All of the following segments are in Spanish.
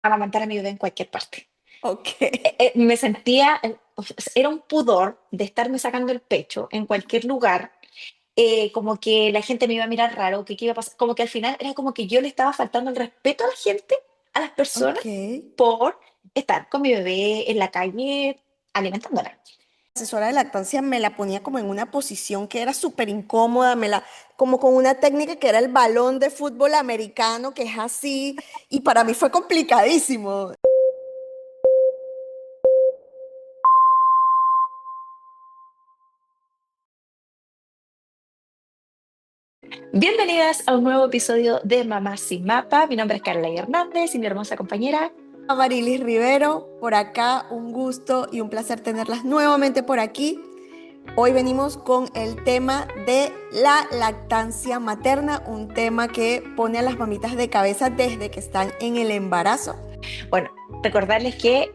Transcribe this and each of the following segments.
amamantar a mi bebé en cualquier parte. Ok. Me sentía, o sea, era un pudor de estarme sacando el pecho en cualquier lugar, como que la gente me iba a mirar raro, que qué iba a pasar, como que al final era como que yo le estaba faltando el respeto a la gente, a las personas, Ok. por estar con mi bebé en la calle alimentándola. Asesora de lactancia me la ponía como en una posición que era súper incómoda, como con una técnica que era el balón de fútbol americano, que es así, y para mí fue complicadísimo. Bienvenidas a un nuevo episodio de Mamá sin Mapa. Mi nombre es Carla Hernández y mi hermosa compañera. Amarilis Rivero, por acá, un gusto y un placer tenerlas nuevamente por aquí. Hoy venimos con el tema de la lactancia materna, un tema que pone a las mamitas de cabeza desde que están en el embarazo. Bueno, recordarles que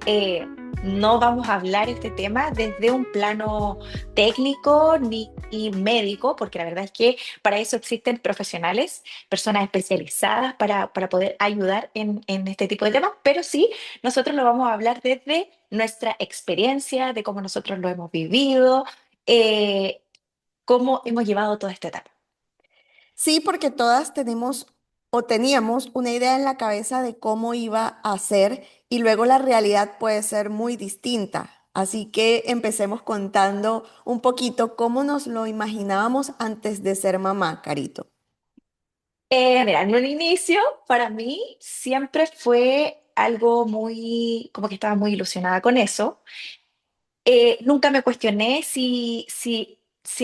no vamos a hablar este tema desde un plano técnico ni médico, porque la verdad es que para eso existen profesionales, personas especializadas para poder ayudar en este tipo de temas, pero sí, nosotros lo vamos a hablar desde nuestra experiencia, de cómo nosotros lo hemos vivido, eh, cómo hemos llevado toda esta etapa. Sí, porque todas tenemos o teníamos una idea en la cabeza de cómo iba a ser y luego la realidad puede ser muy distinta. Así que empecemos contando un poquito cómo nos lo imaginábamos antes de ser mamá, Carito. Mira, en un inicio, para mí siempre fue algo muy, como que estaba muy ilusionada con eso. Nunca me cuestioné si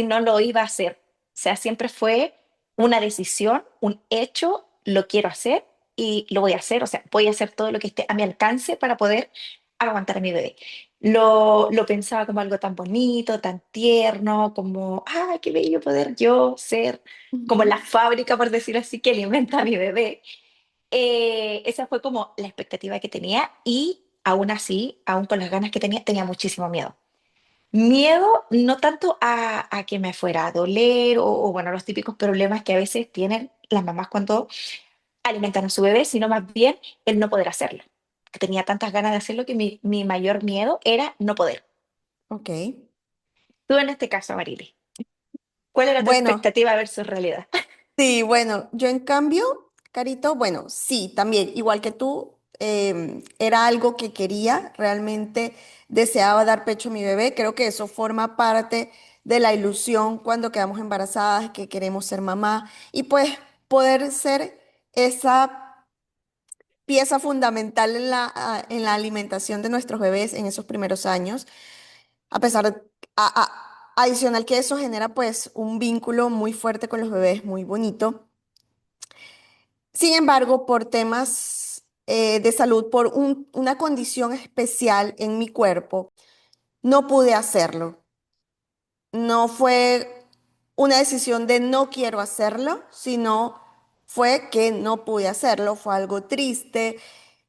no lo iba a hacer. O sea, siempre fue una decisión, un hecho, lo quiero hacer y lo voy a hacer. O sea, voy a hacer todo lo que esté a mi alcance para poder aguantar a mi bebé. Lo pensaba como algo tan bonito, tan tierno, como, ah, qué bello poder yo ser como la Ujú. fábrica, por decir así, que alimenta a mi bebé. Esa fue como la expectativa que tenía y aún así, aún con las ganas que tenía, tenía muchísimo miedo. Miedo no tanto a que me fuera a doler o, bueno, los típicos problemas que a veces tienen las mamás cuando alimentan a su bebé, sino más bien el no poder hacerlo. Que tenía tantas ganas de hacerlo que mi mayor miedo era no poder. Ok. Tú en este caso, Marili, ¿cuál era tu Bueno, expectativa versus realidad? sí, bueno, yo en cambio, Carito, bueno, sí, también, igual que tú, era algo que quería, realmente deseaba dar pecho a mi bebé, creo que eso forma parte de la ilusión cuando quedamos embarazadas, que queremos ser mamá y pues poder ser esa pieza fundamental en en la alimentación de nuestros bebés en esos primeros años, a pesar de, adicional que eso genera pues un vínculo muy fuerte con los bebés, muy bonito. Sin embargo, por temas de salud, por una condición especial en mi cuerpo, no pude hacerlo. No fue una decisión de no quiero hacerlo, sino fue que no pude hacerlo. Fue algo triste.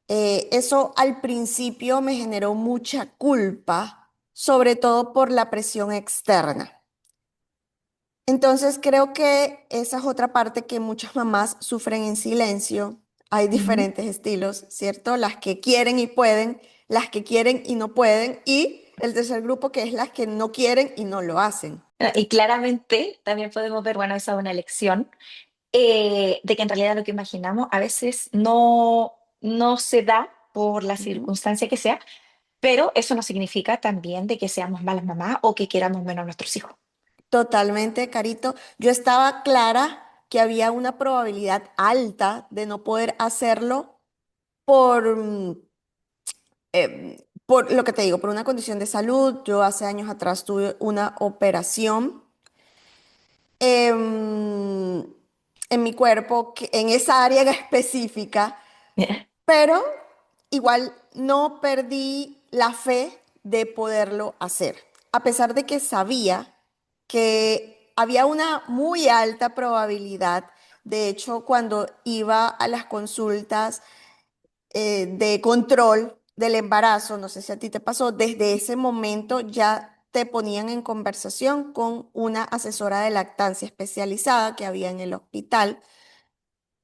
Eso al principio me generó mucha culpa, sobre todo por la presión externa. Entonces creo que esa es otra parte que muchas mamás sufren en silencio. Hay Ujú. diferentes estilos, ¿cierto? Las que quieren y pueden, las que quieren y no pueden, y el tercer grupo que es las que no quieren y no lo hacen. Y claramente también podemos ver, bueno, esa es una lección de que en realidad lo que imaginamos a veces no se da por la Ujú. circunstancia que sea, pero eso no significa también de que seamos malas mamás o que queramos menos a nuestros hijos. Totalmente, Carito. Yo estaba clara que había una probabilidad alta de no poder hacerlo por, por lo que te digo, por una condición de salud. Yo hace años atrás tuve una operación em, en mi cuerpo, en esa área en específica, pero igual no perdí la fe de poderlo hacer, a pesar de que sabía que había una muy alta probabilidad. De hecho, cuando iba a las consultas de control del embarazo, no sé si a ti te pasó, desde ese momento ya te ponían en conversación con una asesora de lactancia especializada que había en el hospital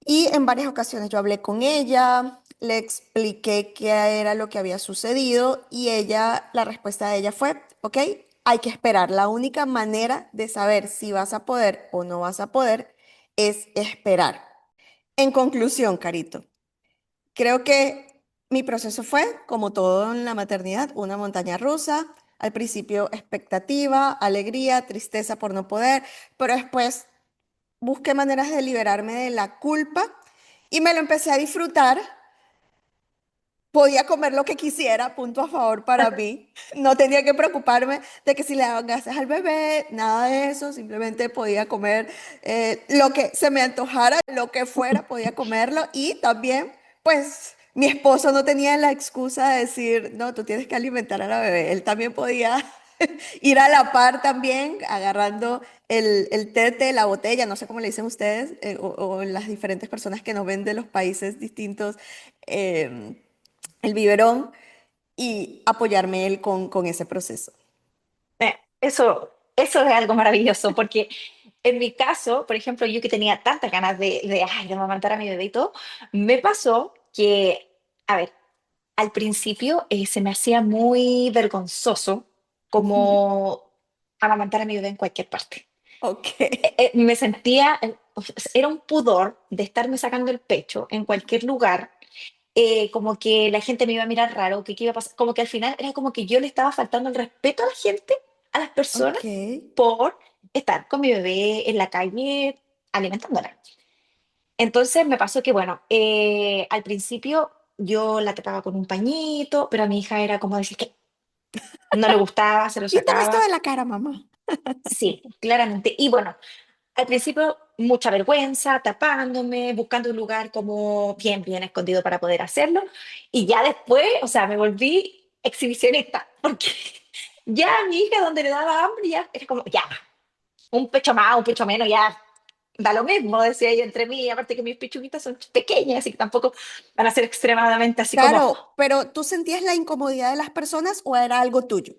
y en varias ocasiones yo hablé con ella. le expliqué qué era lo que había sucedido y ella, la respuesta de ella fue, ok, hay que esperar. La única manera de saber si vas a poder o no vas a poder es esperar. En conclusión, Carito, creo que mi proceso fue, como todo en la maternidad, una montaña rusa. Al principio expectativa, alegría, tristeza por no poder, pero después busqué maneras de liberarme de la culpa y me lo empecé a disfrutar. Podía comer lo que quisiera, punto a favor para mí. No tenía que preocuparme de que si le daban gases al bebé, nada de eso. Simplemente podía comer lo que se me antojara, lo que fuera, podía comerlo. Y también, pues, mi esposo no tenía la excusa de decir, no, tú tienes que alimentar a la bebé. Él también podía ir a la par también, agarrando el tete, la botella, no sé cómo le dicen ustedes, o las diferentes personas que nos ven de los países distintos. em, el biberón y apoyarme él con ese proceso. Eso es algo maravilloso, porque en mi caso, por ejemplo, yo que tenía tantas ganas ay, de amamantar a mi bebé y todo, me pasó que, a ver, al principio se me hacía muy vergonzoso Ujú. como amamantar a mi bebé en cualquier parte. Ok. Me sentía, o sea, era un pudor de estarme sacando el pecho en cualquier lugar, como que la gente me iba a mirar raro, que qué iba a pasar, como que al final era como que yo le estaba faltando el respeto a la gente, a las personas, Ok. por estar con mi bebé en la calle alimentándola. Entonces me pasó que, bueno, al principio yo la tapaba con un pañito, pero a mi hija era como decir que no le gustaba, se lo Quítame esto sacaba. de la cara, mamá. Sí, claramente. Y bueno, al principio mucha vergüenza, tapándome, buscando un lugar como bien, bien escondido para poder hacerlo. Y ya después, o sea, me volví exhibicionista, porque ya a mi hija donde le daba hambre, ya era como, ya, un pecho más, un pecho menos, ya da lo mismo, decía yo entre mí. Aparte que mis pechuguitas son pequeñas, así que tampoco van a ser extremadamente así como, Claro, pero ¿tú sentías la incomodidad de las personas o era algo tuyo?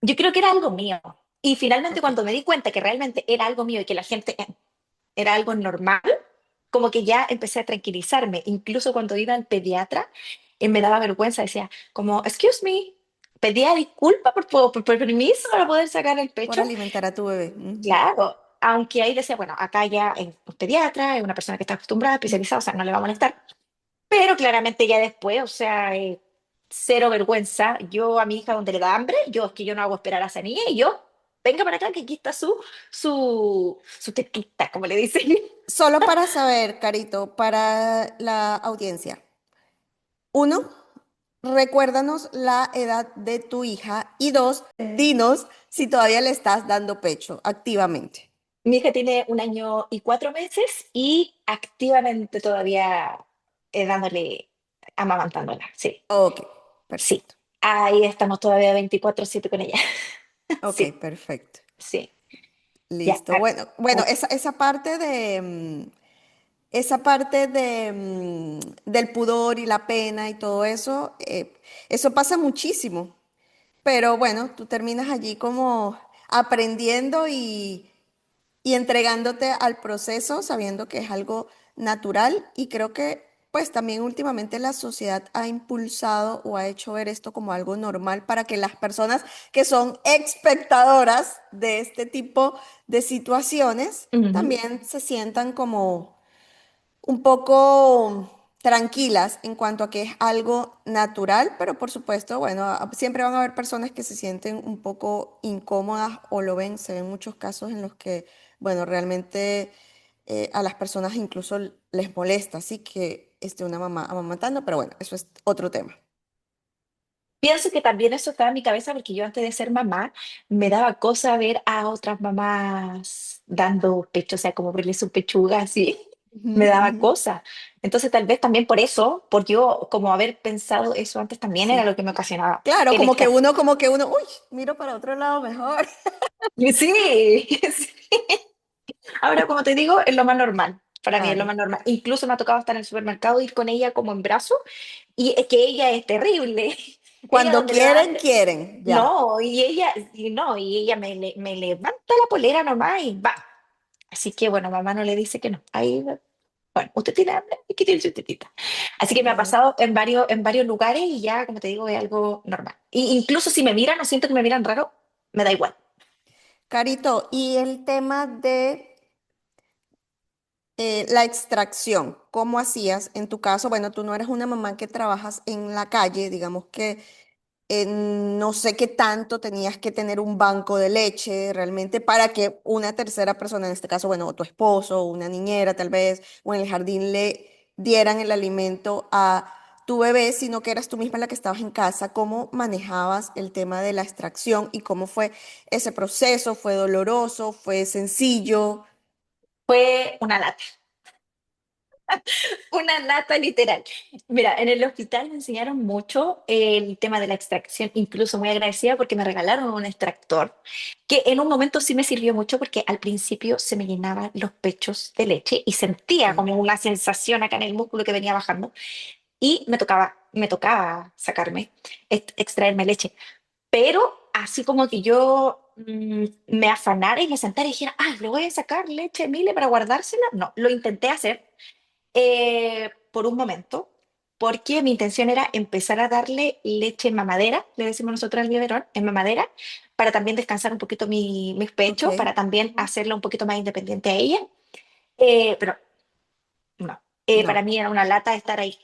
yo creo que era algo mío. Y finalmente Ok. cuando me di cuenta que realmente era algo mío y que la gente era algo normal, como que ya empecé a tranquilizarme. Incluso cuando iba al pediatra, me daba vergüenza, decía como, excuse me, pedía disculpa por permiso para poder sacar el Por pecho. alimentar a tu bebé. Ujú. Claro, aunque ahí decía, bueno, acá ya es un pediatra, es una persona que está acostumbrada, especializada, o sea, no le va a molestar. Pero claramente ya después, o sea, cero vergüenza. Yo a mi hija donde le da hambre, yo es que yo no hago esperar a esa niña y yo, venga para acá que aquí está su tetita, como le dicen. Solo para saber, Carito, para la audiencia. Uno, recuérdanos la edad de tu hija. Y dos, dinos si todavía le estás dando pecho activamente. Mi hija tiene 1 año y 4 meses y activamente todavía dándole, amamantándola. Sí, Ok, sí. perfecto. Ahí estamos todavía 24/7 con ella. Ok, Sí, perfecto. sí. Ya. Listo. Bueno, esa parte del pudor y la pena y todo eso, eso pasa muchísimo. Pero bueno, tú terminas allí como aprendiendo y entregándote al proceso, sabiendo que es algo natural. Y creo que pues también últimamente la sociedad ha impulsado o ha hecho ver esto como algo normal para que las personas que son espectadoras de este tipo de situaciones Ujú. también se sientan como un poco tranquilas en cuanto a que es algo natural, pero por supuesto, bueno, siempre van a haber personas que se sienten un poco incómodas o lo ven, se ven muchos casos en los que, bueno, realmente a las personas incluso les molesta, así que esté una mamá amamantando, pero bueno, eso es otro tema. Pienso que también eso estaba en mi cabeza porque yo antes de ser mamá me daba cosa ver a otras mamás dando pecho, o sea, como verle su pechuga así, Ujú, me daba ujú. cosa. Entonces tal vez también por eso, porque yo como haber pensado eso antes también era Sí. lo que me ocasionaba Claro, el estrés. como que uno, uy, miro para otro lado mejor. Sí, sí. Ahora como te digo, es lo más normal. Para mí es lo Claro. más normal. Incluso me ha tocado estar en el supermercado, ir con ella como en brazo, y es que ella es terrible. Ella Cuando donde le da quieren, hambre, quieren, ya. no, y ella me levanta la polera nomás y va. Así que bueno, mamá no le dice que no. Ahí va. Bueno, usted tiene hambre, aquí tiene su tetita. Así que me ha Claro. pasado en varios lugares y ya, como te digo, es algo normal. Y incluso si me miran o siento que me miran raro, me da igual. Carito, y el tema de la extracción, ¿cómo hacías en tu caso? Bueno, tú no eres una mamá que trabajas en la calle, digamos que no sé qué tanto tenías que tener un banco de leche realmente para que una tercera persona, en este caso, bueno, o tu esposo, o una niñera tal vez, o en el jardín le dieran el alimento a tu bebé, sino que eras tú misma la que estabas en casa. ¿Cómo manejabas el tema de la extracción y cómo fue ese proceso? ¿Fue doloroso? ¿Fue sencillo? Fue una lata. Una lata literal. Mira, en el hospital me enseñaron mucho el tema de la extracción, incluso muy agradecida porque me regalaron un extractor que en un momento sí me sirvió mucho porque al principio se me llenaban los pechos de leche y sentía Ok, como una sensación acá en el músculo que venía bajando y me tocaba sacarme, extraerme leche. Pero así como que yo me afanara y me sentara y dijera, ah, le voy a sacar leche a Mile para guardársela. No, lo intenté hacer por un momento, porque mi intención era empezar a darle leche en mamadera, le decimos nosotros al biberón, en mamadera, para también descansar un poquito mis ok. pechos, para también Ujú. hacerla un poquito más independiente a ella. Pero no, para No. mí era una lata estar ahí.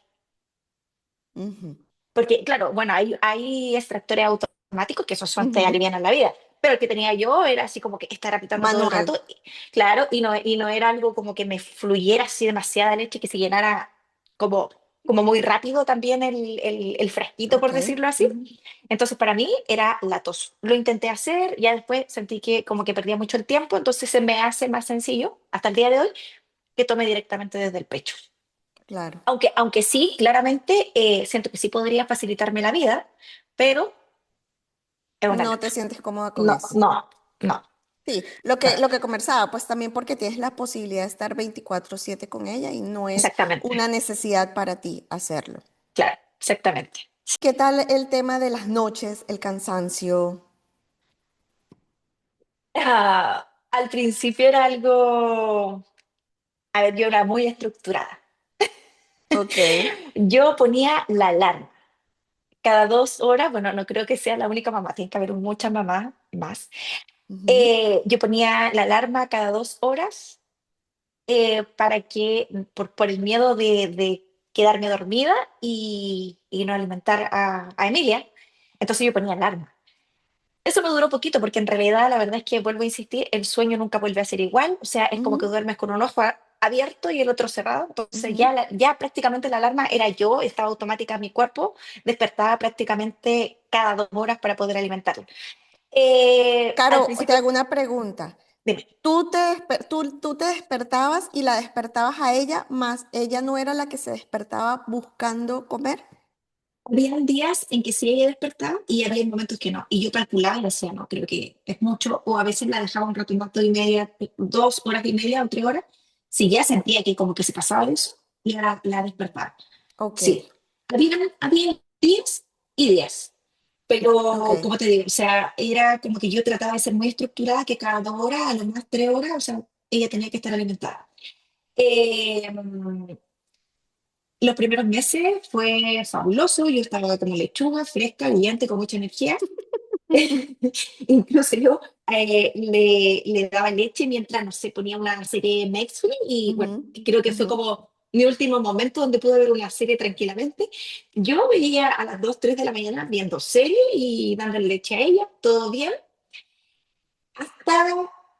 Ujú, Porque, claro, bueno, hay extractores automáticos que esos son, te ujú. alivianan la vida. Pero el que tenía yo era así como que estar apretando todo el Manual. rato, claro, y no era algo como que me fluyera así demasiada leche, que se llenara como, como muy rápido también el frasquito, Ok. por decirlo así. Ujú. Entonces, para mí era latoso. Lo intenté hacer, ya después sentí que como que perdía mucho el tiempo, entonces se me hace más sencillo, hasta el día de hoy, que tome directamente desde el pecho. Claro. Aunque sí, claramente siento que sí podría facilitarme la vida, pero es una No te lata. sientes cómoda con No, eso. no, no, Sí, para lo nada. que conversaba, pues también porque tienes la posibilidad de estar 24/7 con ella y no es Exactamente, una necesidad para ti hacerlo. claro, exactamente. ¿Qué tal el tema de las noches, el cansancio? Al principio era algo, a ver, yo era muy estructurada. Ok. Yo ponía la alarma cada 2 horas, bueno, no creo que sea la única mamá, tiene que haber muchas mamás más. Ujú, Yo ponía la alarma cada 2 horas para que, por el miedo de quedarme dormida y no alimentar a Emilia, entonces yo ponía alarma. Eso me duró poquito porque en realidad la verdad es que vuelvo a insistir, el sueño nunca vuelve a ser igual, o sea, es como que ujú, duermes con un ojo abierto y el otro cerrado, entonces ujú. ya prácticamente la alarma era yo, estaba automática mi cuerpo, despertaba prácticamente cada 2 horas para poder alimentarla. Al Caro, te principio, hago una pregunta. dime. Tú te despertabas y la despertabas a ella, más ella no era la que se despertaba buscando comer. Habían días en que sí ella despertaba y había momentos que no. Y yo calculaba y decía, no, creo que es mucho. O a veces la dejaba un rato más, 2 horas y media, 2 horas y media o 3 horas. Si ya sentía que como que se pasaba eso, la despertaba. Ok, Sí. Había días y días. ok, Pero, como te digo, o sea, era como que yo trataba de ser muy estructurada, que cada 2 horas, a lo más 3 horas, o sea, ella tenía que estar alimentada. Eh, los primeros meses fue fabuloso, yo estaba como lechuga, fresca, brillante, con mucha energía. Incluso yo le daba leche mientras, no sé, ponía una serie en Netflix y ujú, bueno, creo que ujú. fue como mi último momento donde pude ver una serie tranquilamente. Yo veía a las 2 3 de la mañana viendo serie y dándole leche a ella, todo bien, hasta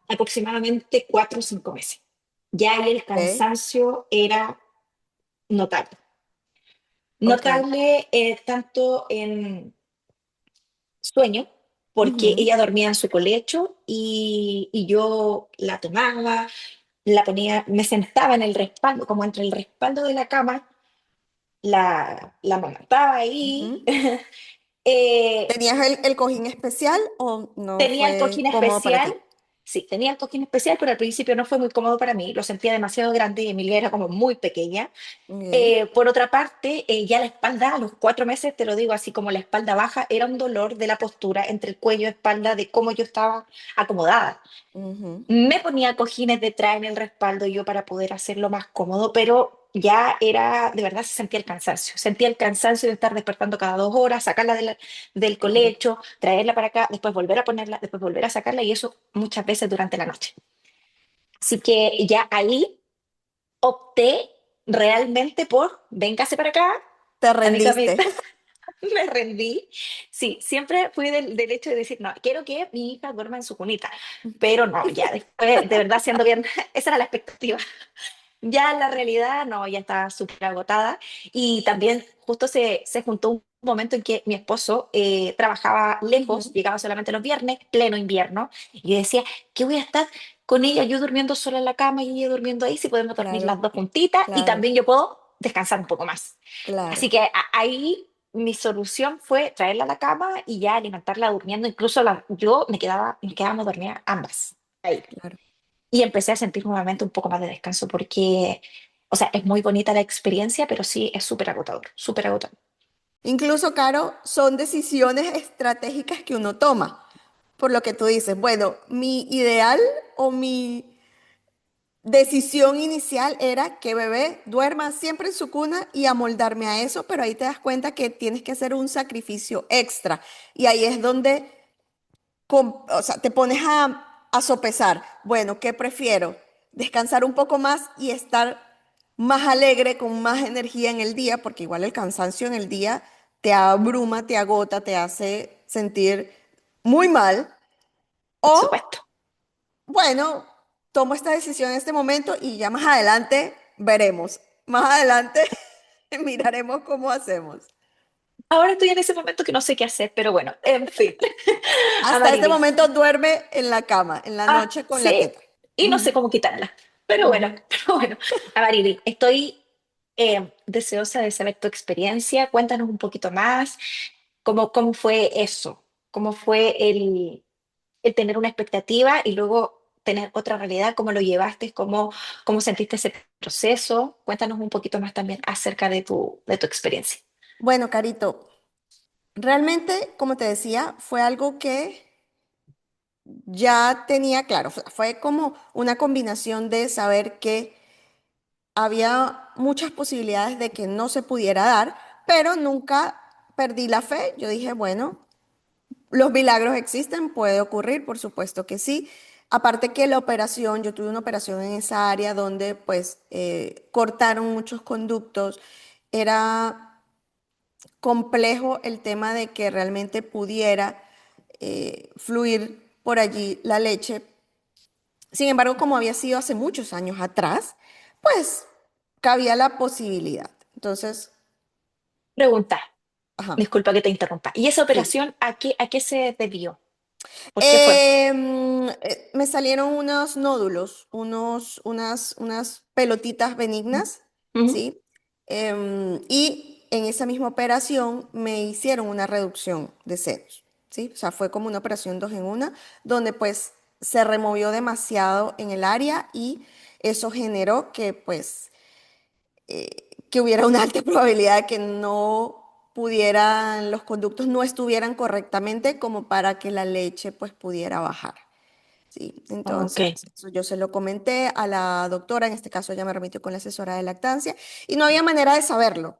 aproximadamente 4 o 5 meses. Ya ahí el Ok, cansancio era notable. ok. Notable tanto en sueño, porque Ujú. ella dormía en su colecho y yo la tomaba, la ponía, me sentaba en el respaldo, como entre el respaldo de la cama, la amamantaba ahí. Ujú. Eh, ¿Tenías el cojín especial o no tenía el fue cojín cómodo para especial, ti? Sí, tenía el cojín especial, pero al principio no fue muy cómodo para mí. Lo sentía demasiado grande y Emilia era como muy pequeña. Ok. Por otra parte, ya la espalda, a los 4 meses, te lo digo así como la espalda baja, era un dolor de la postura entre el cuello y espalda, de cómo yo estaba acomodada. Ujú. Me ponía cojines detrás en el respaldo yo para poder hacerlo más cómodo, pero ya era, de verdad se sentía el cansancio de estar despertando cada 2 horas, sacarla del Claro, colecho, traerla para acá, después volver a ponerla, después volver a sacarla y eso muchas veces durante la noche. Así que ya ahí opté realmente por, véngase para acá, te a mi rendiste. camita. Me rendí. Sí, siempre fui del hecho de decir, no, quiero que mi hija duerma en su cunita, pero no, ya después, de verdad, siendo bien, esa era la expectativa. Ya la realidad, no, ya estaba súper agotada y también justo se juntó un momento en que mi esposo trabajaba lejos, Ujú. llegaba solamente los viernes, pleno invierno, y yo decía, ¿qué voy a estar con ella, yo durmiendo sola en la cama y ella durmiendo ahí, si podemos dormir las Claro, dos juntitas y claro, también yo puedo descansar un poco más? Así claro. que ahí mi solución fue traerla a la cama y ya alimentarla durmiendo, incluso yo nos quedábamos dormidas ambas. Ahí. Claro. Y empecé a sentir nuevamente un poco más de descanso porque, o sea, es muy bonita la experiencia, pero sí es súper agotador, súper agotador. Incluso, Caro, son decisiones estratégicas que uno toma. Por lo que tú dices, bueno, mi ideal o mi decisión inicial era que bebé duerma siempre en su cuna y amoldarme a eso, pero ahí te das cuenta que tienes que hacer un sacrificio extra. Y ahí es donde o sea, te pones a sopesar, bueno, ¿qué prefiero? Descansar un poco más y estar más alegre, con más energía en el día, porque igual el cansancio en el día te abruma, te agota, te hace sentir muy mal. Por O, supuesto. bueno, tomo esta decisión en este momento y ya más adelante veremos. Más adelante miraremos cómo hacemos. Ahora estoy en ese momento que no sé qué hacer, pero bueno, en fin. Hasta este Amarilis. momento duerme en la cama, en la Ah, noche con la sí, teta. y no sé Ujú, cómo quitarla. Pero bueno, ujú. pero bueno. Amarilis, estoy deseosa de saber tu experiencia. Cuéntanos un poquito más. ¿Cómo fue eso? ¿Cómo fue el tener una expectativa y luego tener otra realidad? ¿Cómo lo llevaste? ¿Cómo sentiste ese proceso? Cuéntanos un poquito más también acerca de tu experiencia. Bueno, Carito, realmente, como te decía, fue algo que ya tenía claro. Fue como una combinación de saber que había muchas posibilidades de que no se pudiera dar, pero nunca perdí la fe. Yo dije, bueno, los milagros existen, puede ocurrir, por supuesto que sí. Aparte que la operación, yo tuve una operación en esa área donde pues cortaron muchos conductos. Era complejo el tema de que realmente pudiera fluir por allí la leche. Sin embargo, como había sido hace muchos años atrás, pues cabía la posibilidad. Entonces, Pregunta, ajá, disculpa que te interrumpa. ¿Y esa sí. operación a qué se debió? ¿Por qué fue? Me salieron unos nódulos, unas pelotitas benignas, Ujú. ¿sí? Y en esa misma operación me hicieron una reducción de senos, ¿sí? O sea, fue como una operación dos en una, donde pues se removió demasiado en el área y eso generó que pues que hubiera una alta probabilidad de que no pudieran, los conductos no estuvieran correctamente como para que la leche pues pudiera bajar. Sí, Ok. entonces eso yo se lo comenté a la doctora, en este caso ella me remitió con la asesora de lactancia y no había manera de saberlo.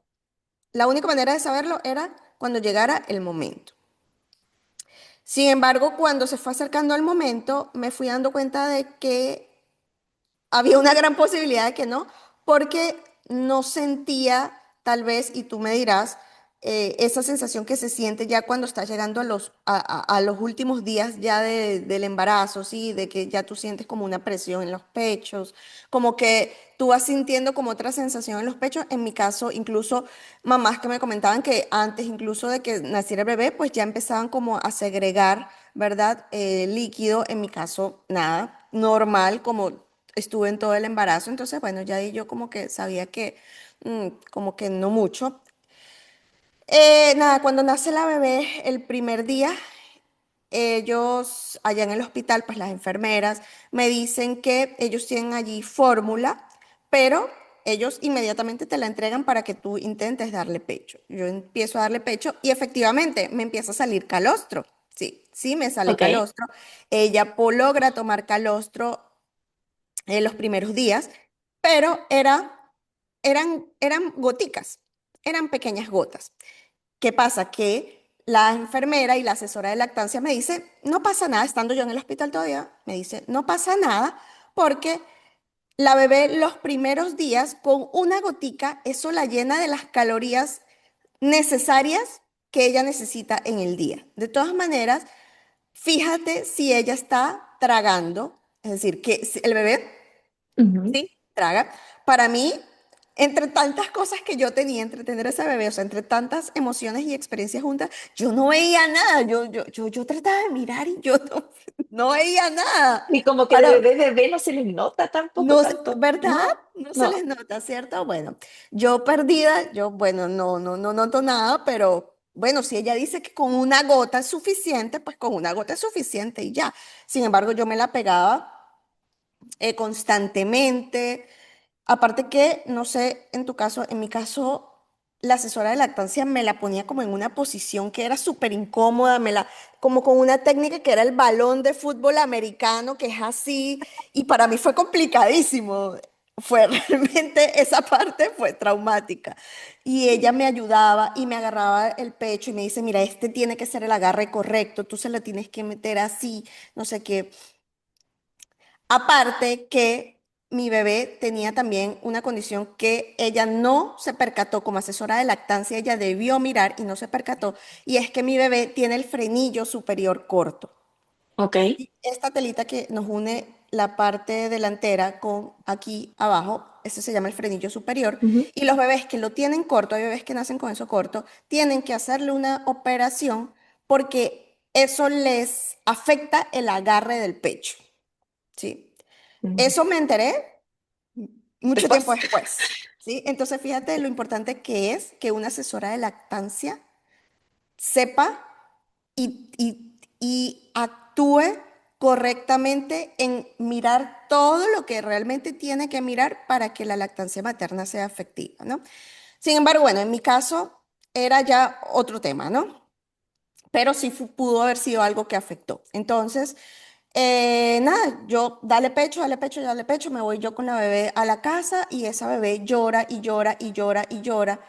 La única manera de saberlo era cuando llegara el momento. Sin embargo, cuando se fue acercando al momento, me fui dando cuenta de que había una gran posibilidad de que no, porque no sentía, tal vez, y tú me dirás, esa sensación que se siente ya cuando estás llegando a los últimos días ya del embarazo, ¿sí? De que ya tú sientes como una presión en los pechos, como que tú vas sintiendo como otra sensación en los pechos. En mi caso, incluso mamás que me comentaban que antes incluso de que naciera el bebé, pues ya empezaban como a segregar, ¿verdad? Líquido, en mi caso, nada, normal, como estuve en todo el embarazo, entonces bueno, ya ahí yo como que sabía que como que no mucho. Nada, cuando nace la bebé el primer día, ellos, allá en el hospital, pues las enfermeras me dicen que ellos tienen allí fórmula, pero ellos inmediatamente te la entregan para que tú intentes darle pecho. Yo empiezo a darle pecho y efectivamente me empieza a salir calostro. Sí, sí me sale Ok. calostro. Ella logra tomar calostro en los primeros días, pero eran goticas, eran pequeñas gotas. ¿Qué pasa? Que la enfermera y la asesora de lactancia me dice, no pasa nada, estando yo en el hospital todavía, me dice, no pasa nada porque la bebé los primeros días con una gotica, eso la llena de las calorías necesarias que ella necesita en el día. De todas maneras, fíjate si ella está tragando, es decir, que si el bebé Ujú. sí, traga. Para mí, entre tantas cosas que yo tenía entre tener ese bebé, o sea, entre tantas emociones y experiencias juntas, yo no veía nada. Yo trataba de mirar y yo no, no veía nada. Y como que de Ahora, bebé no se les nota tampoco no, tanto, ¿verdad? ¿no? No se les No. nota, ¿cierto? Bueno, yo perdida, yo, bueno, no noto nada, pero bueno, si ella dice que con una gota es suficiente, pues con una gota es suficiente y ya. Sin embargo, yo me la pegaba constantemente. Aparte que, no sé, en tu caso, en mi caso, la asesora de lactancia me la ponía como en una posición que era súper incómoda, como con una técnica que era el balón de fútbol americano, que es así, y para mí fue complicadísimo. Fue realmente, esa parte fue traumática. Y ella me ayudaba y me agarraba el pecho y me dice, mira, este tiene que ser el agarre correcto, tú se la tienes que meter así, no sé qué. Aparte que mi bebé tenía también una condición que ella no se percató como asesora de lactancia, ella debió mirar y no se percató, y es que mi bebé tiene el frenillo superior corto. Ok. Y esta telita que nos une la parte delantera con aquí abajo, ese se llama el frenillo superior, Ujú. y los bebés que lo tienen corto, hay bebés que nacen con eso corto, tienen que hacerle una operación porque eso les afecta el agarre del pecho, ¿sí? Mm. Eso me enteré mucho tiempo Después. después, ¿sí? Entonces, fíjate lo importante que es que una asesora de lactancia sepa y actúe correctamente en mirar todo lo que realmente tiene que mirar para que la lactancia materna sea efectiva, ¿no? Sin embargo, bueno, en mi caso era ya otro tema, ¿no? Pero sí pudo haber sido algo que afectó. Entonces, nada, yo dale pecho, dale pecho, dale pecho, me voy yo con la bebé a la casa y esa bebé llora y llora y llora y llora,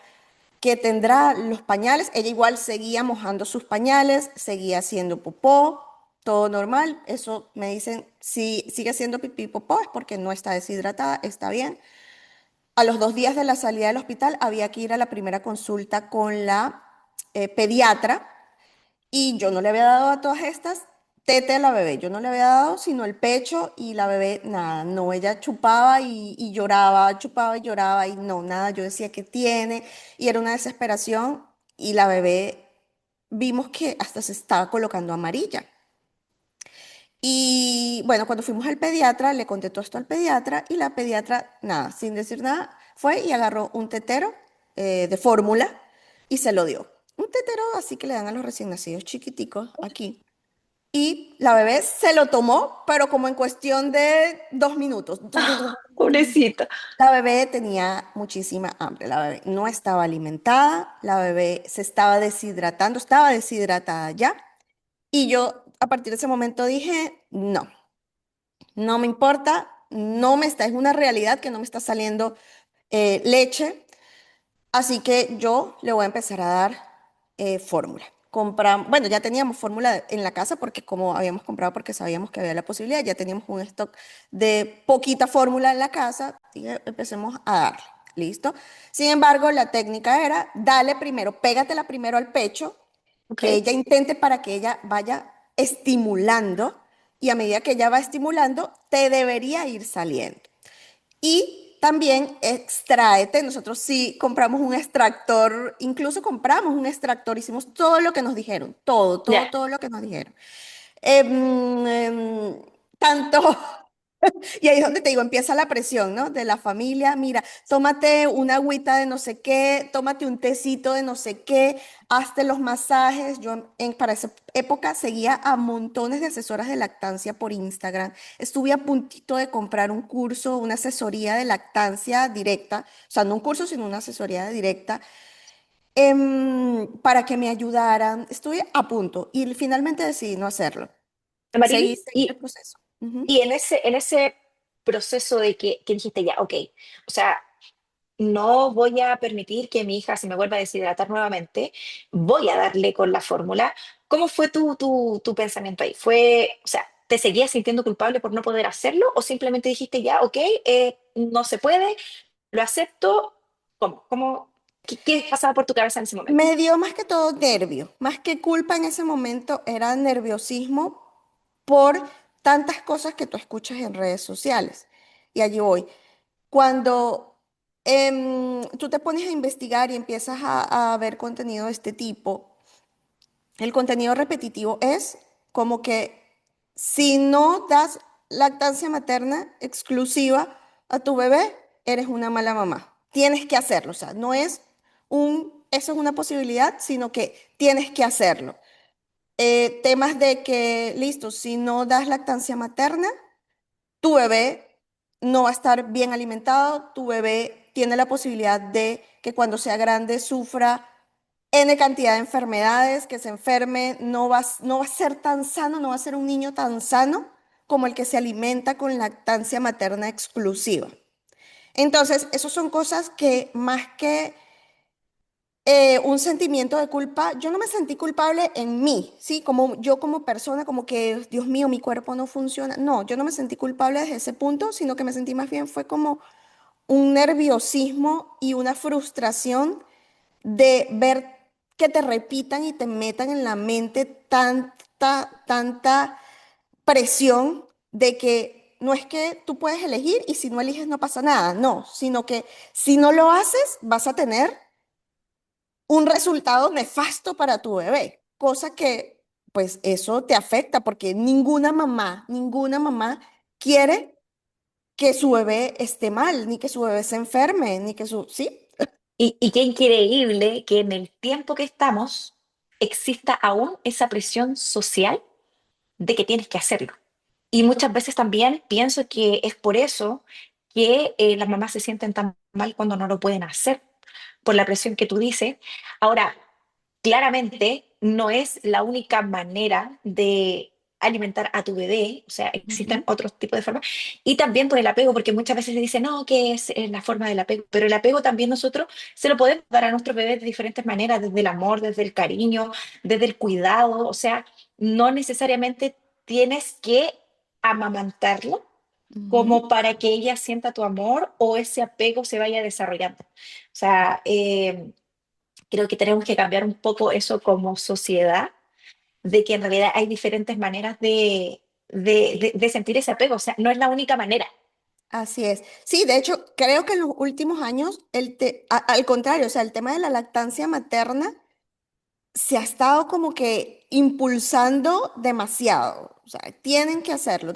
que tendrá los pañales, ella igual seguía mojando sus pañales, seguía haciendo popó, todo normal, eso me dicen, si sigue haciendo pipí y popó es porque no está deshidratada, está bien. A los 2 días de la salida del hospital había que ir a la primera consulta con la pediatra y yo no le había dado a todas estas tete a la bebé, yo no le había dado sino el pecho y la bebé nada, no, ella chupaba y lloraba, chupaba y lloraba y no, nada, yo decía que tiene y era una desesperación y la bebé vimos que hasta se estaba colocando amarilla. Y bueno, cuando fuimos al pediatra, le conté todo esto al pediatra y la pediatra, nada, sin decir nada, fue y agarró un tetero de fórmula y se lo dio. Un tetero así que le dan a los recién nacidos chiquiticos aquí. Y la bebé se lo tomó, pero como en cuestión de 2 minutos. Pobrecita. La bebé tenía muchísima hambre. La bebé no estaba alimentada, la bebé se estaba deshidratada ya. Y yo a partir de ese momento dije, no, no me importa, no me está, es una realidad que no me está saliendo leche. Así que yo le voy a empezar a dar fórmula. Bueno, ya teníamos fórmula en la casa porque como habíamos comprado porque sabíamos que había la posibilidad, ya teníamos un stock de poquita fórmula en la casa y empecemos a darle. ¿Listo? Sin embargo, la técnica era, dale primero, pégatela primero al pecho, Ok. que ella intente para que ella vaya estimulando y a medida que ella va estimulando, te debería ir saliendo. Y también extráete, nosotros sí compramos un extractor, incluso compramos un extractor, hicimos todo lo que nos dijeron, todo, Ya. todo, todo lo que nos dijeron. Tanto Y ahí es donde te digo, empieza la presión, ¿no? De la familia, mira, tómate una agüita de no sé qué, tómate un tecito de no sé qué, hazte los masajes. Yo para esa época seguía a montones de asesoras de lactancia por Instagram. Estuve a puntito de comprar un curso, una asesoría de lactancia directa, o sea, no un curso, sino una asesoría directa, para que me ayudaran. Estuve a punto y finalmente decidí no hacerlo. Marilyn, Seguí el proceso. Ujú. y en ese proceso de que dijiste ya, ok, o sea, no voy a permitir que mi hija se me vuelva a deshidratar nuevamente, voy a darle con la fórmula. ¿Cómo fue tu pensamiento ahí? ¿Fue, o sea, te seguías sintiendo culpable por no poder hacerlo o simplemente dijiste ya, ok, no se puede, lo acepto? ¿Qué pasaba por tu cabeza en ese momento? Me dio más que todo nervio, más que culpa en ese momento, era nerviosismo por tantas cosas que tú escuchas en redes sociales. Y allí voy. Cuando tú te pones a investigar y empiezas a ver contenido de este tipo, el contenido repetitivo es como que si no das lactancia materna exclusiva a tu bebé, eres una mala mamá. Tienes que hacerlo. O sea, no es eso es una posibilidad, sino que tienes que hacerlo. Temas de que, listo, si no das lactancia materna, tu bebé no va a estar bien alimentado, tu bebé tiene la posibilidad de que cuando sea grande sufra N cantidad de enfermedades, que se enferme, no va a ser tan sano, no va a ser un niño tan sano como el que se alimenta con lactancia materna exclusiva. Entonces, esas son cosas que más que un sentimiento de culpa, yo no me sentí culpable en mí, ¿sí? Como yo como persona, como que, Dios mío, mi cuerpo no funciona. No, yo no me sentí culpable desde ese punto, sino que me sentí más bien fue como un nerviosismo y una frustración de ver que te repitan y te metan en la mente tanta presión de que no es que tú puedes elegir y si no eliges no pasa nada, no, sino que si no lo haces vas a tener un resultado nefasto para tu bebé, cosa que pues eso te afecta porque ninguna mamá quiere que su bebé esté mal, ni que su bebé se enferme, ni que su... Sí, Y qué increíble que en el tiempo que estamos exista aún esa presión social de que tienes que hacerlo. Y muchas veces también pienso que es por eso que las mamás se sienten tan mal cuando no lo pueden hacer, por la presión que tú dices. Ahora, claramente no es la única manera de alimentar a tu bebé, o sea, existen ujú, otros tipos de formas, y también por el apego, porque muchas veces se dice, no, que es la forma del apego, pero el apego también nosotros se lo podemos dar a nuestros bebés de diferentes maneras, desde el amor, desde el cariño, desde el cuidado, o sea, no necesariamente tienes que amamantarlo ujú. como para que ella sienta tu amor o ese apego se vaya desarrollando. O sea, creo que tenemos que cambiar un poco eso como sociedad, de que en realidad hay diferentes maneras de sentir ese apego, o sea, no es la única manera. Así es. Sí, de hecho, creo que en los últimos años, al contrario, o sea, el tema de la lactancia materna se ha estado como que impulsando demasiado. O sea, tienen que hacerlo.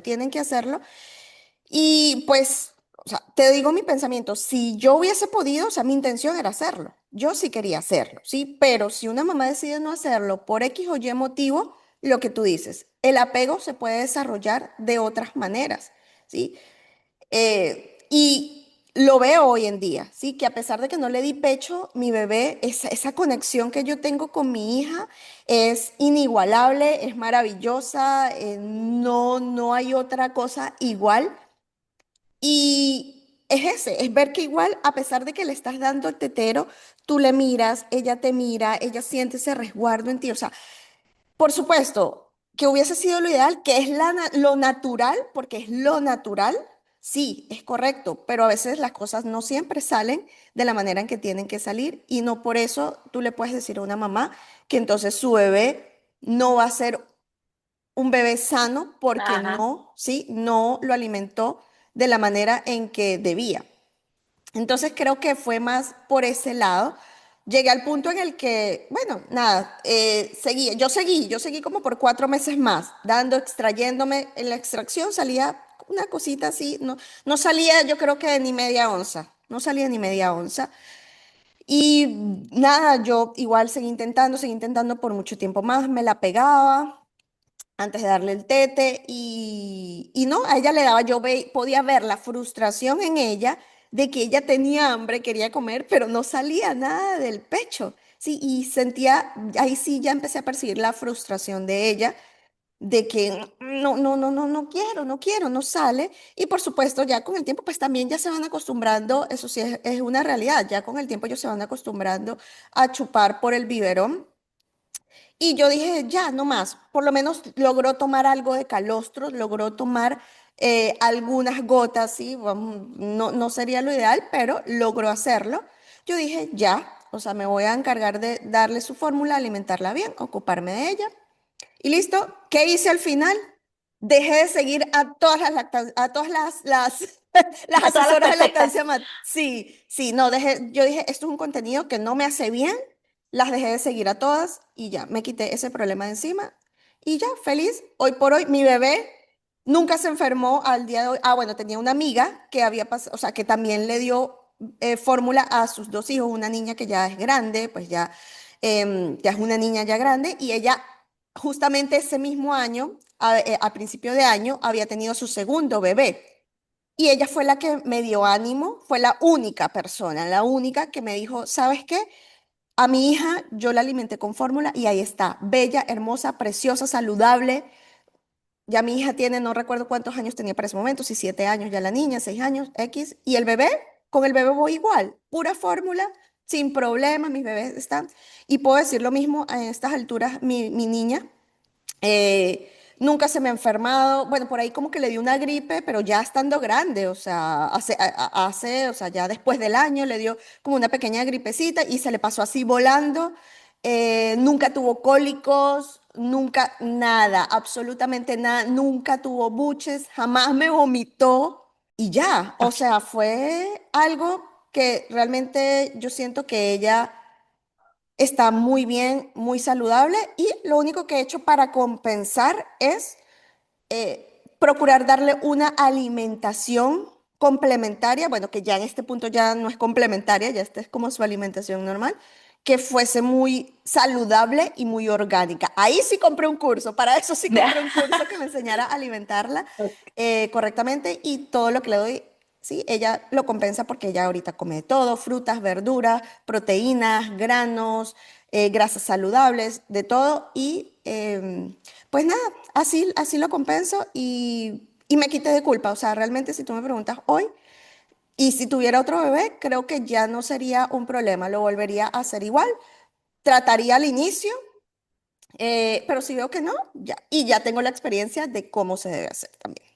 Y pues, o sea, te digo mi pensamiento, si yo hubiese podido, o sea, mi intención era hacerlo. Yo sí quería hacerlo, ¿sí? Pero si una mamá decide no hacerlo por X o Y motivo, lo que tú dices, el apego se puede desarrollar de otras maneras, ¿sí? Y lo veo hoy en día, ¿sí? Que a pesar de que no le di pecho, mi bebé, esa conexión que yo tengo con mi hija es inigualable, es maravillosa, no hay otra cosa igual. Y es ver que igual, a pesar de que le estás dando el tetero, tú le miras, ella te mira, ella siente ese resguardo en ti. O sea, por supuesto, que hubiese sido lo ideal, que es lo natural, porque es lo natural, sí, es correcto, pero a veces las cosas no siempre salen de la manera en que tienen que salir y no por eso tú le puedes decir a una mamá que entonces su bebé no va a ser un bebé sano porque Ajá. no, sí, no lo alimentó de la manera en que debía. Entonces creo que fue más por ese lado. Llegué al punto en el que, bueno, nada, yo seguí como por 4 meses más, extrayéndome, en la extracción salía una cosita así, no, no salía yo creo que ni media onza, no salía ni media onza. Y nada, yo igual seguí intentando por mucho tiempo más, me la pegaba antes de darle el tete y no, a ella le daba, podía ver la frustración en ella de que ella tenía hambre, quería comer, pero no salía nada del pecho. Sí, y sentía, ahí sí ya empecé a percibir la frustración de ella, de que no quiero, no quiero, no sale. Y por supuesto, ya con el tiempo, pues también ya se van acostumbrando, eso sí es una realidad, ya con el tiempo ellos se van acostumbrando a chupar por el biberón. Y yo dije, ya, no más. Por lo menos logró tomar algo de calostros, logró tomar algunas gotas, sí, no, no sería lo ideal, pero logró hacerlo. Yo dije, ya, o sea, me voy a encargar de darle su fórmula, alimentarla bien, ocuparme de ella. Y listo, ¿qué hice al final? Dejé de seguir a todas a todas las A todas las asesoras de perfectas. lactancia. Sí, sí, no, yo dije, esto es un contenido que no me hace bien, las dejé de seguir a todas y ya, me quité ese problema de encima y ya, feliz. Hoy por hoy, mi bebé nunca se enfermó al día de hoy. Ah, bueno, tenía una amiga que había pasado, o sea, que también le dio fórmula a sus dos hijos, una niña que ya es grande, pues ya, ya es una niña ya grande y ella justamente ese mismo año, a principio de año, había tenido su segundo bebé. Y ella fue la que me dio ánimo, fue la única persona, la única que me dijo, ¿sabes qué? A mi hija yo la alimenté con fórmula y ahí está, bella, hermosa, preciosa, saludable. Ya mi hija tiene, no recuerdo cuántos años tenía para ese momento, si 7 años ya la niña, 6 años, X. Y el bebé, con el bebé voy igual, pura fórmula, sin problema, mis bebés están. Y puedo decir lo mismo a estas alturas, mi niña. Eh, Nunca se me ha enfermado. Bueno, por ahí como que le dio una gripe, pero ya estando grande, o sea, o sea, ya después del año le dio como una pequeña gripecita y se le pasó así volando. Nunca tuvo cólicos, nunca nada, absolutamente nada, nunca tuvo buches, jamás me vomitó y ya, o Ok. sea, fue algo que realmente yo siento que ella está muy bien, muy saludable y lo único que he hecho para compensar es procurar darle una alimentación complementaria, bueno, que ya en este punto ya no es complementaria, ya esta es como su alimentación normal, que fuese muy saludable y muy orgánica. Ahí sí compré un curso, para eso sí compré un curso que me enseñara a alimentarla correctamente y todo lo que le doy, sí, ella lo compensa porque ella ahorita come de todo, frutas, verduras, proteínas, granos, grasas saludables, de todo y pues nada, así lo compenso y me quité de culpa. O sea, realmente si tú me preguntas hoy, y si tuviera otro bebé, creo que ya no sería un problema, lo volvería a hacer igual. Trataría al inicio, pero si veo que no, ya. Y ya tengo la experiencia de cómo se debe hacer también.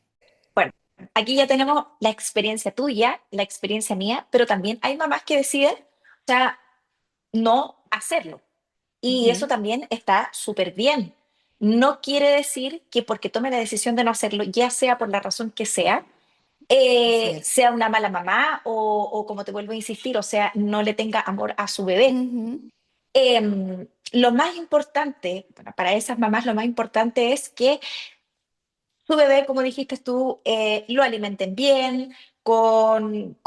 Bueno, aquí ya tenemos la experiencia tuya, la experiencia mía, pero también hay mamás que deciden, o sea, no hacerlo. Y eso Ujú. también está súper bien. No quiere decir que porque tome la decisión de no hacerlo, ya sea por la razón que sea, Así es. sea una mala mamá o como te vuelvo a insistir, o sea, no le tenga amor a su bebé. Ujú, Lo más importante, bueno, para esas mamás lo más importante es que su bebé, como dijiste tú, lo alimenten bien, con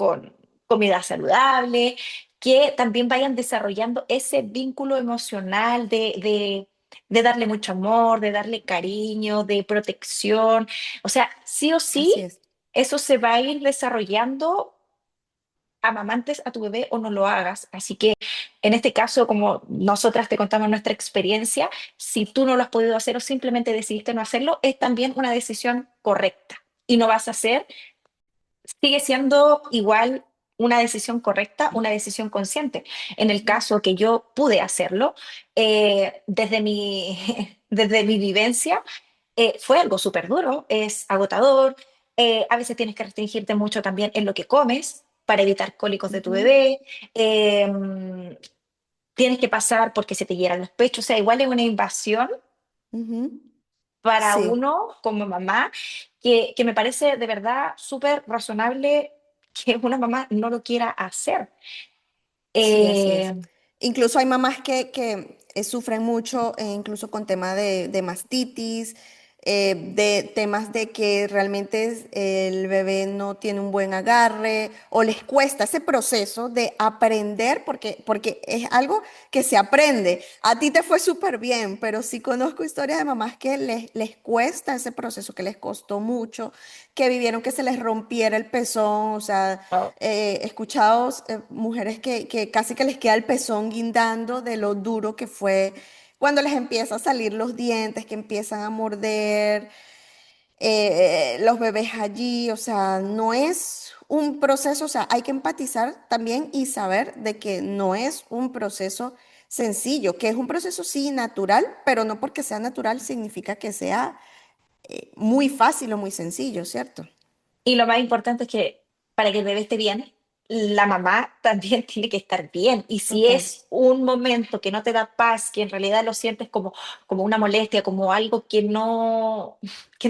comida saludable, que también vayan desarrollando ese vínculo emocional de darle mucho amor, de darle cariño, de protección. O sea, sí o así sí, es. eso se va a ir desarrollando amamantes a tu bebé o no lo hagas. Así que en este caso, como nosotras te contamos nuestra experiencia, si tú no lo has podido hacer o simplemente decidiste no hacerlo, es también una decisión correcta. Y no vas a hacer, sigue siendo igual una decisión correcta, una decisión consciente. En el Ujú, caso que yo pude hacerlo, desde desde mi vivencia, fue algo súper duro, es agotador, a veces tienes que restringirte mucho también en lo que comes para evitar cólicos de tu ujú, bebé, tienes que pasar porque se te hieran los pechos, o sea, igual es una invasión ujú. para Sí, uno como mamá que me parece de verdad súper razonable que una mamá no lo quiera hacer. sí, así es. Eh, Incluso hay mamás que sufren mucho, incluso con tema de mastitis. de temas de que realmente el bebé no tiene un buen agarre o les cuesta ese proceso de aprender, porque es algo que se aprende. A ti te fue súper bien, pero sí conozco historias de mamás que les cuesta ese proceso, que les costó mucho, que vivieron que se les rompiera el pezón, o sea, Oh. he escuchado mujeres que casi que les queda el pezón guindando de lo duro que fue cuando les empieza a salir los dientes, que empiezan a morder los bebés allí, o sea, no es un proceso, o sea, hay que empatizar también y saber de que no es un proceso sencillo, que es un proceso sí natural, pero no porque sea natural significa que sea muy fácil o muy sencillo, ¿cierto? Y lo más importante es que para que el bebé esté bien, la mamá también tiene que estar bien. Y si Total. es un momento que no te da paz, que en realidad lo sientes como una molestia, como algo que no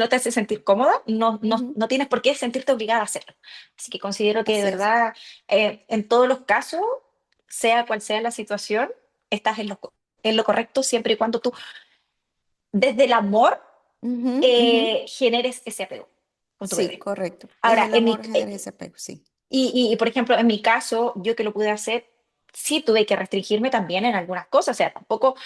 te hace sentir cómoda, Ujú. no tienes por qué sentirte obligada a hacerlo. Así que considero que de Así es. verdad, en todos los casos, sea cual sea la situación, estás en lo correcto siempre y cuando tú, desde el amor, Ujú, ujú. generes ese apego con tu Sí, bebé. correcto. Desde Ahora, el amor genera ese apego, sí. por ejemplo, en mi caso, yo que lo pude hacer, sí tuve que restringirme también en algunas cosas. O sea, tampoco,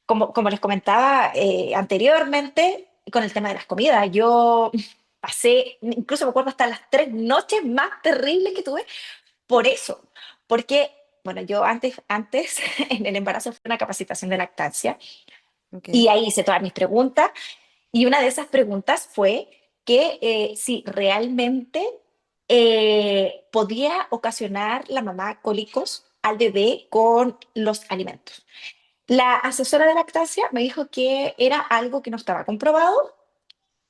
como les comentaba anteriormente, con el tema de las comidas, yo pasé, incluso me acuerdo hasta las 3 noches más terribles que tuve por eso. Porque, bueno, yo antes en el embarazo fue una capacitación de lactancia Ok, y ahí hice todas mis preguntas y una de esas preguntas fue que si realmente podía ocasionar la mamá cólicos al bebé con los alimentos. La asesora de lactancia me dijo que era algo que no estaba comprobado.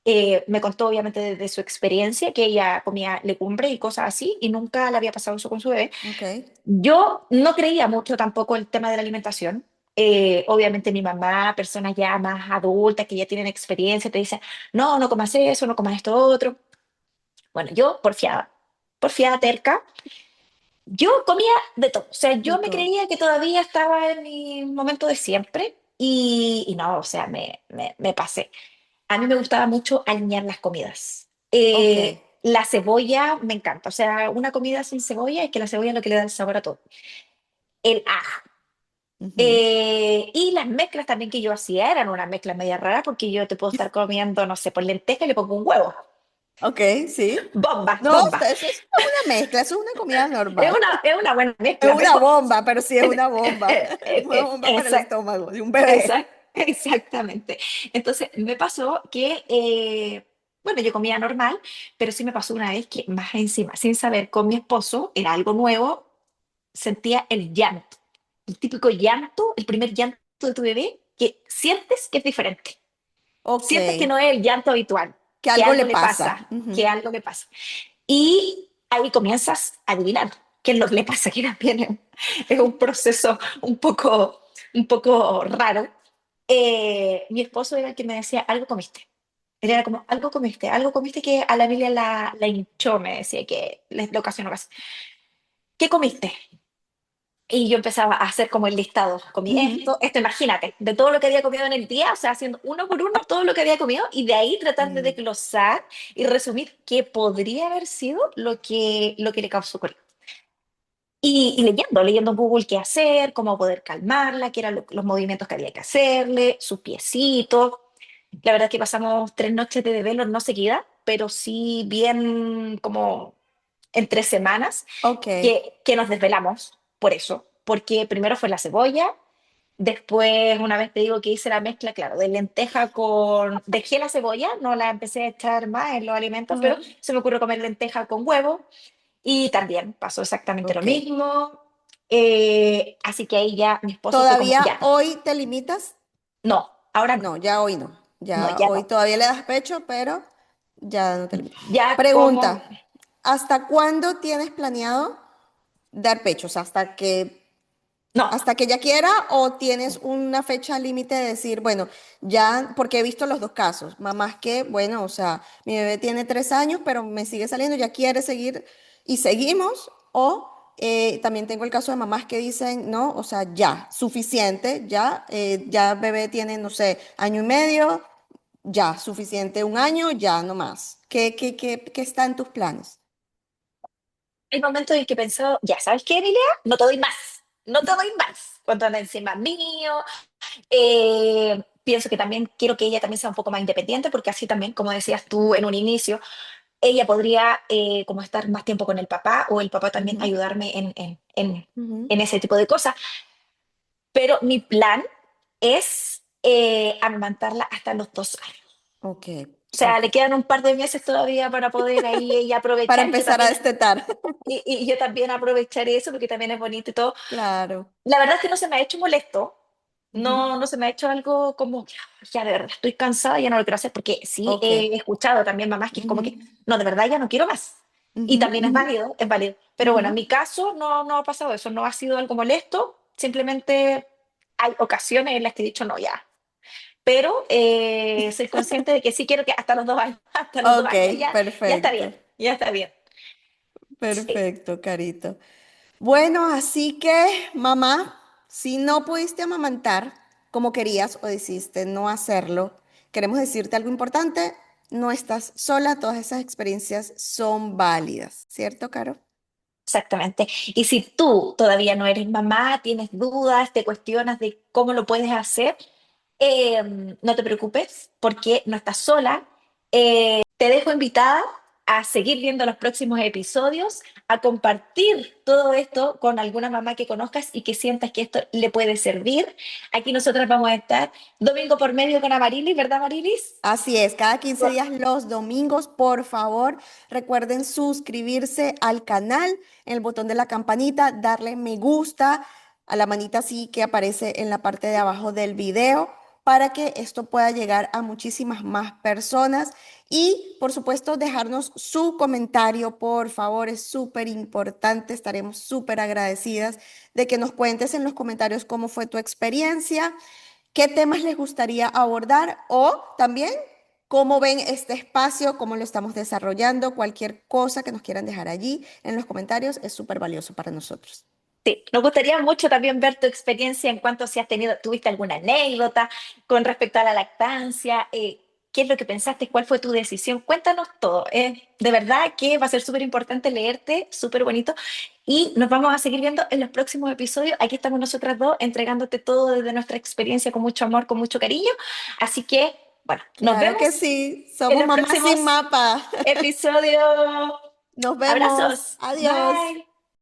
Me contó obviamente de su experiencia que ella comía legumbres y cosas así y nunca le había pasado eso con su bebé. ok, Yo no creía mucho tampoco el tema de la alimentación. Obviamente mi mamá, personas ya más adultas que ya tienen experiencia, te dicen, no, no comas eso, no comas esto otro. Bueno, yo por fiada terca, yo comía de todo. O sea, de yo me todo. creía que todavía estaba en mi momento de siempre y no, o sea, me pasé. A mí me gustaba mucho alinear las comidas. Ok. La cebolla me encanta. O sea, una comida sin cebolla es que la cebolla es lo que le da el sabor a todo. El ajo. Ujú. Y las mezclas también que yo hacía eran una mezcla media rara porque yo te puedo estar comiendo, no sé, por lenteja y le pongo un huevo. Ok, sí. Bomba, No, bomba. eso es una mezcla, eso es una comida normal. Es una buena Es mezcla, una pero bomba, pero sí es una bomba. Es una bomba para el esa- estómago de un bebé. exactamente. Entonces me pasó que, bueno, yo comía normal, pero sí me pasó una vez que más encima, sin saber, con mi esposo, era algo nuevo, sentía el llanto, el típico llanto, el primer llanto de tu bebé, que sientes que es diferente. Ok, Sientes que no es el llanto habitual, que que algo le algo le pasa. pasa, que Ujú. algo le pasa. Y ahí comienzas a adivinar qué es lo que le pasa, que también es un proceso un poco raro. Mi esposo era el que me decía, algo comiste. Él era como, algo comiste que a la Emilia la hinchó, me decía que le ocasionó casi. ¿Qué comiste? Y yo empezaba a hacer como el listado. Comí Ujú. esto, imagínate, de todo lo que había comido en el día, o sea, haciendo uno por uno todo lo que había comido y de ahí tratar de Sí. desglosar y resumir qué podría haber sido lo que le causó cólico. Y leyendo en Google qué hacer, cómo poder calmarla, qué eran los movimientos que había que hacerle, sus piecitos. La verdad es que pasamos 3 noches de desvelo, no seguida, pero sí bien como entre semanas Ok, que nos desvelamos por eso, porque primero fue la cebolla, después una vez te digo que hice la mezcla, claro, de lenteja con... Dejé la cebolla, no la empecé a echar más en los alimentos, pero ajá, se me ocurrió comer lenteja con huevo y también pasó exactamente lo ok. mismo. Así que ahí ya mi esposo fue como, ¿Todavía ya, hoy te limitas? no, ahora no, No, ya hoy no. no, Ya ya hoy no. todavía le das pecho, pero ya no te limitas. Ya como, Pregunta, ¿hasta cuándo tienes planeado dar pecho? O sea, no, hasta que ella quiera o tienes una fecha límite de decir, bueno, ya, porque he visto los dos casos, mamás que, bueno, o sea, mi bebé tiene 3 años, pero me sigue saliendo, ya quiere seguir y seguimos, o también tengo el caso de mamás que dicen, no, o sea, ya, suficiente, ya, ya bebé tiene, no sé, año y medio, ya, suficiente, un año, ya, no más. ¿Qué está en tus planes? Hay momentos en que pensó, ya, ¿sabes qué, Emilia? No te doy más, no te doy más. Cuando anda encima mío, pienso que también quiero que ella también sea un poco más independiente, porque así también, como decías tú en un inicio, ella podría como estar más tiempo con el papá o el papá también Ujú, ayudarme ujú. en ese tipo de cosas. Pero mi plan es amamantarla hasta los 2 años. Ok, O sea, ok. le quedan un par de meses todavía para poder ahí ella Para aprovechar y yo empezar a también, destetar. y yo también aprovechar eso porque también es bonito y todo. Claro. La verdad es que no se me ha hecho molesto, Ujú, no se me ha hecho algo como, ya de verdad estoy cansada, ya no lo quiero hacer, porque sí ok. he escuchado también mamás que es como Ujú, que, no, de verdad ya no quiero más. Y ujú, también ujú, es válido. Pero bueno, en ujú. mi caso no ha pasado eso, no ha sido algo molesto, simplemente hay ocasiones en las que he dicho no, ya. Pero soy consciente de que sí quiero que hasta los 2 años, hasta los dos Ok, años ya está bien, perfecto. ya está bien. Sí, Perfecto, Carito. Bueno, así que, mamá, si no pudiste amamantar como querías o decidiste no hacerlo, queremos decirte algo importante. No estás sola, todas esas experiencias son válidas, ¿cierto, Caro? exactamente. Y si tú todavía no eres mamá, tienes dudas, te cuestionas de cómo lo puedes hacer, no te preocupes porque no estás sola. Te dejo invitada a seguir viendo los próximos episodios, a compartir todo esto con alguna mamá que conozcas y que sientas que esto le puede servir. Aquí nosotras vamos a estar domingo por medio con Amarilis, ¿verdad, Amarilis? Así es, cada 15 días los domingos, por favor, recuerden suscribirse al canal, en el botón de la campanita, darle me gusta a la manita así que aparece en la parte de abajo del video para que esto pueda llegar a muchísimas más personas y, por supuesto, dejarnos su comentario, por favor, es súper importante, estaremos súper agradecidas de que nos cuentes en los comentarios cómo fue tu experiencia. ¿Qué temas les gustaría abordar? O también, ¿cómo ven este espacio? ¿Cómo lo estamos desarrollando? Cualquier cosa que nos quieran dejar allí en los comentarios es súper valioso para nosotros. Sí, nos gustaría mucho también ver tu experiencia en cuanto si has tenido, tuviste alguna anécdota con respecto a la lactancia, qué es lo que pensaste, cuál fue tu decisión, cuéntanos todo. De verdad que va a ser súper importante leerte, súper bonito, y nos vamos a seguir viendo en los próximos episodios. Aquí estamos nosotras dos entregándote todo desde nuestra experiencia con mucho amor, con mucho cariño. Así que, bueno, nos Claro que vemos sí, en somos los mamás sin próximos mapa. episodios. Nos vemos. Abrazos. Adiós. Bye.